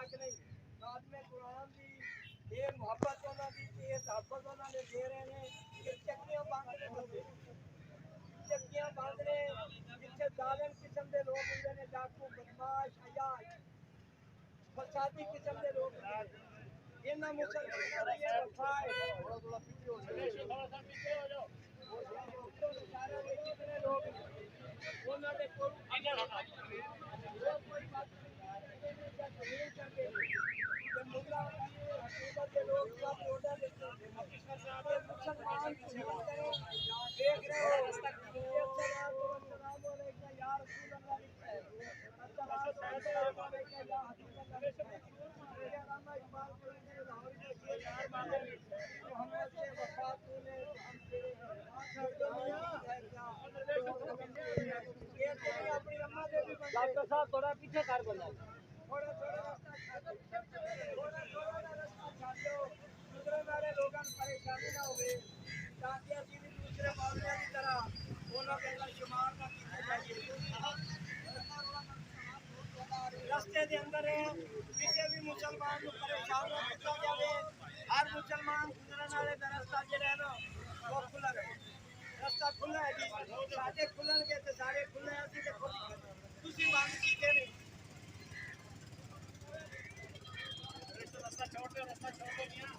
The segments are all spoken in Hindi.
तक नहीं बाद में कुरान दी ये मोहब्बत होना दी ये तहफ़्फ़ुज़ होना दे रहे हैं ये चक्कियां बांधने बंदे चक्कियां बांधने पीछे जालिम किस्म के लोग होंगे ने डाकू बदमाश अयाश फसादी किस्म के लोग इन्हां मुसलमानों ने ये वफाए थोड़ा पीछे हो जाओ सारे जितने लोग उन्होंने कोई बात नहीं करते मुल्ला हकीकत के लोग सब ऑर्डर देते हैं मुसलमान देख रहे हो अस्सलाम वालेकुम या रसूल अल्लाह अस्सलाम वालेकुम या हबीब अल्लाह ये रामा इकबाल को लाहौर के यार माने तो हमें से वफा तूने हम तेरे ये तेरी अपनी अम्मा दे भी डॉक्टर साहब थोड़ा पीछे कर बोला थोड़ा रास्ता छाड़ो दूसरे वाले लोगों को परेशानी ना हो ताकि अभी भी दूसरे मामले की तरह वो लोग शुमार ना किए जाइए रास्ते के अंदर है किसी भी मुसलमान को परेशान ना किया जाए हर मुसलमान गुजरने वाले का रास्ता जो है ना वो खुला रहे रास्ता खुला है जी सारे खुलन के तो सारे खुले हैं सीधे खुल दूसरी बात कीजिए नहीं रास्ता छोड़ दो मियां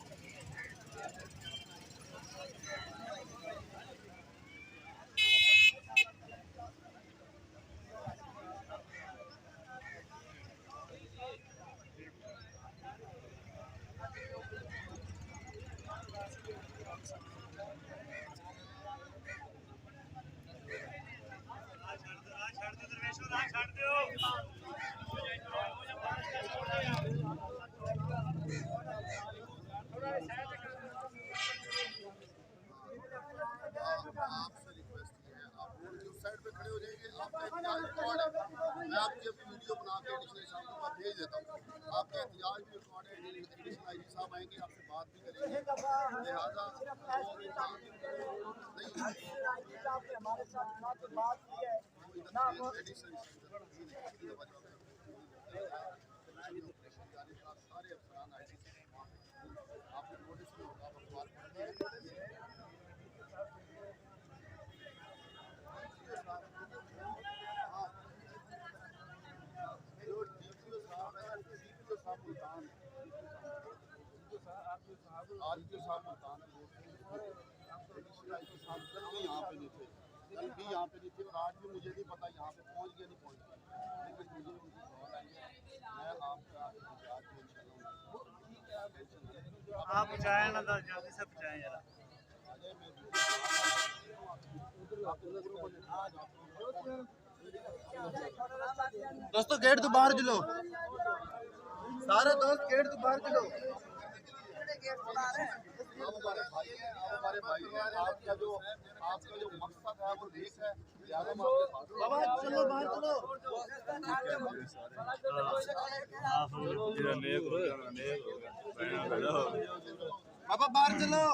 मैं आपकी अपनी वीडियो बना के एडिशनल साहब को भेज देता हूँ आपका एहतियाज भी रिकॉर्ड है एडिशनल आईजी साहब आएंगे आपसे बात भी करेंगे लिहाजा हमारे साथ बात की है सारे अफसरान आईजी आपको नोटिस भी होगा अखबार आरटीओ साहब मुल्तान कल भी यहाँ पे नहीं थे और आज भी मुझे नहीं पता यहाँ पे पहुँच गया नहीं पहुँच गया लेकिन मुझे उनकी कॉल आई है मैं आपका आप पहुँचाएँ ना तो जल्दी से पहुँचाएँ जरा दोस्तों गेट तो बाहर चलो सारे दोस्त गेट तो बाहर चलो हमारे भाई हैं आपका जो मकसद है वो देख है बाबा चलो बाहर चलो बाबा बाहर चलो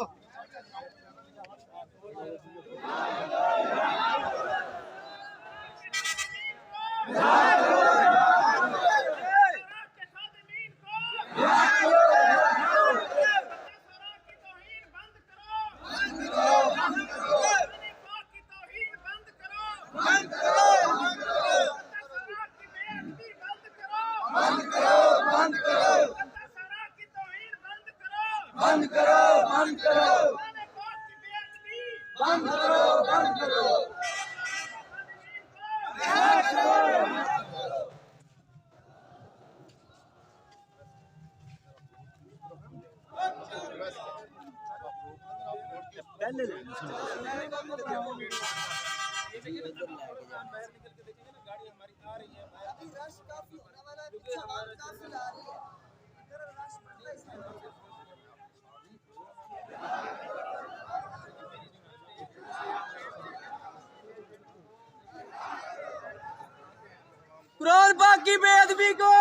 कुरान पाक की बेअदबी को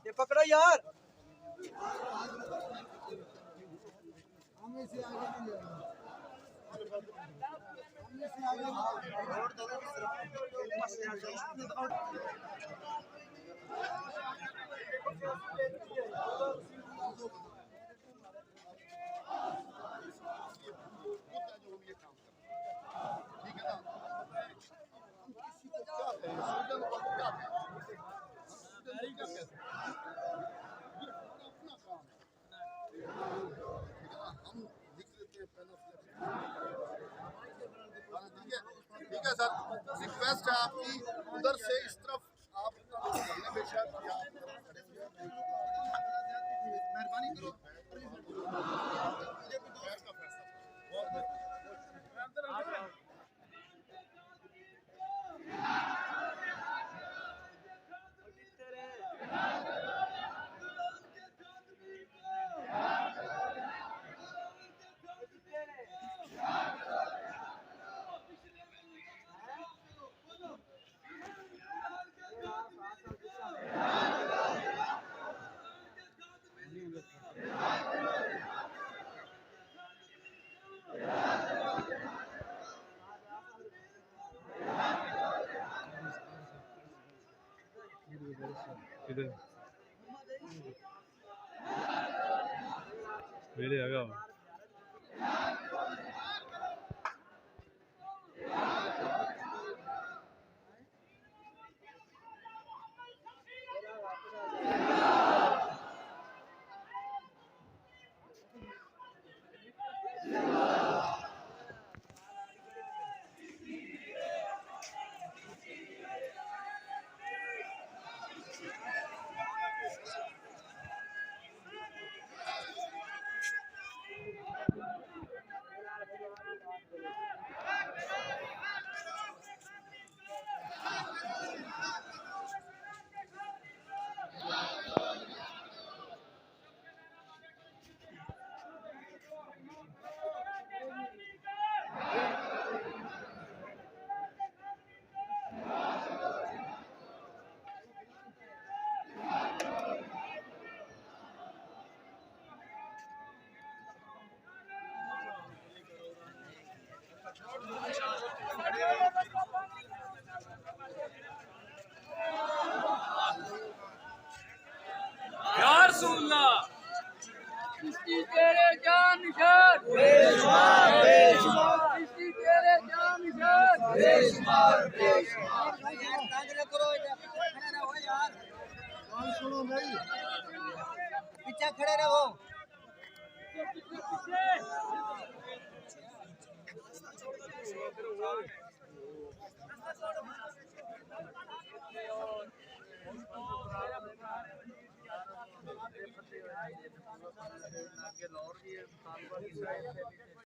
ये पकड़ो यार। ठीक है ना, हम किसी को क्या कहें, सूजन को क्या कहें, सूजन को क्या कह सकते हैं, ये हमारा अपना काम है, ठीक है ना, हम लिख लेते हैं पहला ठीक है सर, रिक्वेस्ट है आपकी उधर से इस तरफ आप चलने में शायद या आप खड़े हो जाए, मेहरबानी करो, बैठ का फैसला बहुत इधर मेरे आगा यार सुनना किसकी तेरे जान निशान बेशुमार बेशुमार किसकी तेरे जान निशान बेशुमार बेशुमार करो इधर खड़े रहो यार कौन सुनो भाई पीछे खड़े रहो